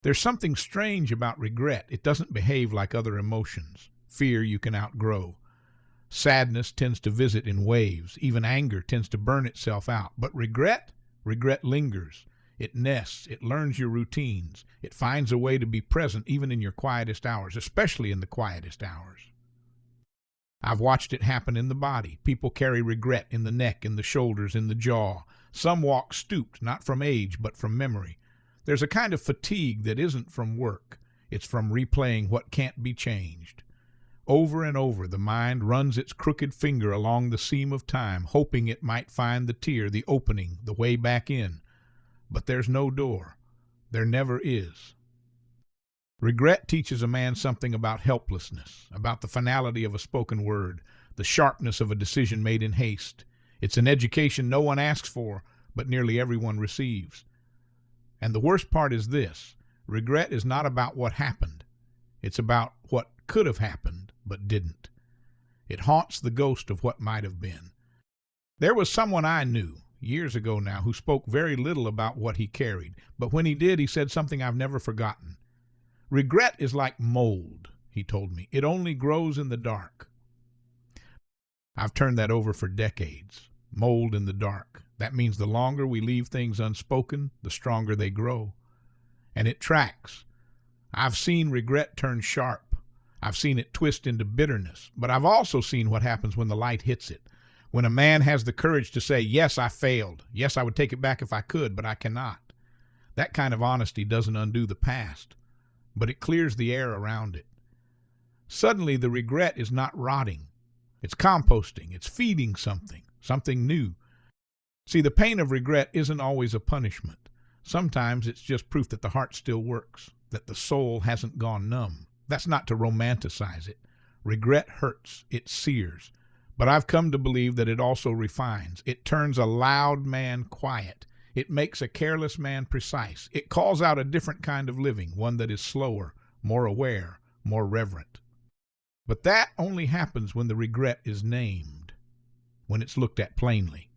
There's something strange about regret. It doesn't behave like other emotions. Fear you can outgrow. Sadness tends to visit in waves. Even anger tends to burn itself out. But regret lingers. It nests. It learns your routines. It finds a way to be present even in your quietest hours, especially in the quietest hours. I've watched it happen in the body. People carry regret in the neck, in the shoulders, in the jaw. Some walk stooped, not from age, but from memory. There's a kind of fatigue that isn't from work. It's from replaying what can't be changed. Over and over, the mind runs its crooked finger along the seam of time, hoping it might find the tear, the opening, the way back in. But there's no door. There never is. Regret teaches a man something about helplessness, about the finality of a spoken word, the sharpness of a decision made in haste. It's an education no one asks for, but nearly everyone receives. And the worst part is this: regret is not about what happened. It's about what could have happened, but didn't. It haunts the ghost of what might have been. There was someone I knew, years ago now, who spoke very little about what he carried, but when he did, he said something I've never forgotten. Regret is like mold, he told me. It only grows in the dark. I've turned that over for decades. Mold in the dark. That means the longer we leave things unspoken, the stronger they grow. And it tracks. I've seen regret turn sharp. I've seen it twist into bitterness. But I've also seen what happens when the light hits it. When a man has the courage to say, yes, I failed. Yes, I would take it back if I could, but I cannot. That kind of honesty doesn't undo the past, but it clears the air around it. Suddenly, the regret is not rotting. It's composting. It's feeding something new. See, the pain of regret isn't always a punishment. Sometimes it's just proof that the heart still works, that the soul hasn't gone numb. That's not to romanticize it. Regret hurts. It sears. But I've come to believe that it also refines. It turns a loud man quiet. It makes a careless man precise. It calls out a different kind of living, one that is slower, more aware, more reverent. But that only happens when the regret is named, when it's looked at plainly.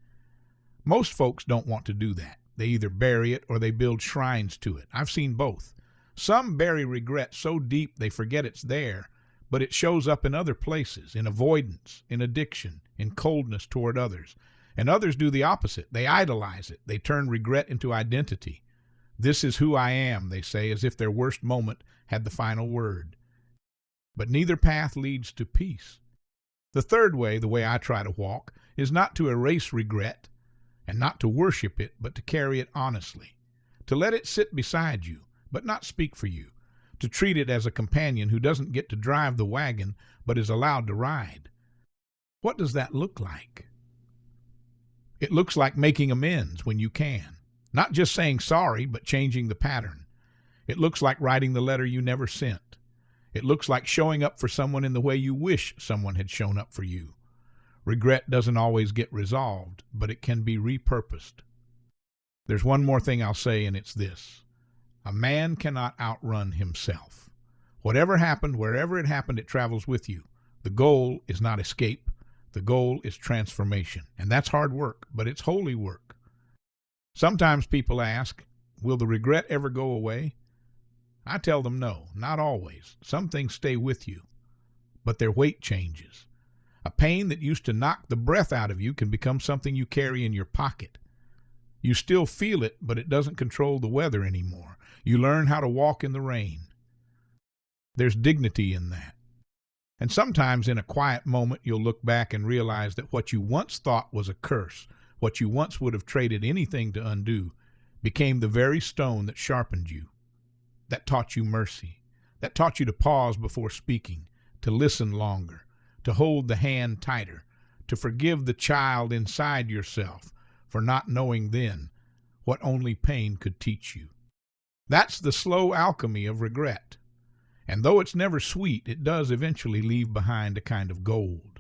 Most folks don't want to do that. They either bury it or they build shrines to it. I've seen both. Some bury regret so deep they forget it's there, but it shows up in other places, in avoidance, in addiction, in coldness toward others. And others do the opposite. They idolize it. They turn regret into identity. This is who I am, they say, as if their worst moment had the final word. But neither path leads to peace. The third way, the way I try to walk, is not to erase regret and not to worship it, but to carry it honestly, to let it sit beside you, but not speak for you, to treat it as a companion who doesn't get to drive the wagon, but is allowed to ride. What does that look like? It looks like making amends when you can, not just saying sorry, but changing the pattern. It looks like writing the letter you never sent. It looks like showing up for someone in the way you wish someone had shown up for you. Regret doesn't always get resolved, but it can be repurposed. There's one more thing I'll say, and it's this. A man cannot outrun himself. Whatever happened, wherever it happened, it travels with you. The goal is not escape. The goal is transformation. And that's hard work, but it's holy work. Sometimes people ask, will the regret ever go away? I tell them no, not always. Some things stay with you, but their weight changes. A pain that used to knock the breath out of you can become something you carry in your pocket. You still feel it, but it doesn't control the weather anymore. You learn how to walk in the rain. There's dignity in that. And sometimes in a quiet moment, you'll look back and realize that what you once thought was a curse, what you once would have traded anything to undo, became the very stone that sharpened you, that taught you mercy, that taught you to pause before speaking, to listen longer, to hold the hand tighter, to forgive the child inside yourself for not knowing then what only pain could teach you. That's the slow alchemy of regret. And though it's never sweet, it does eventually leave behind a kind of gold.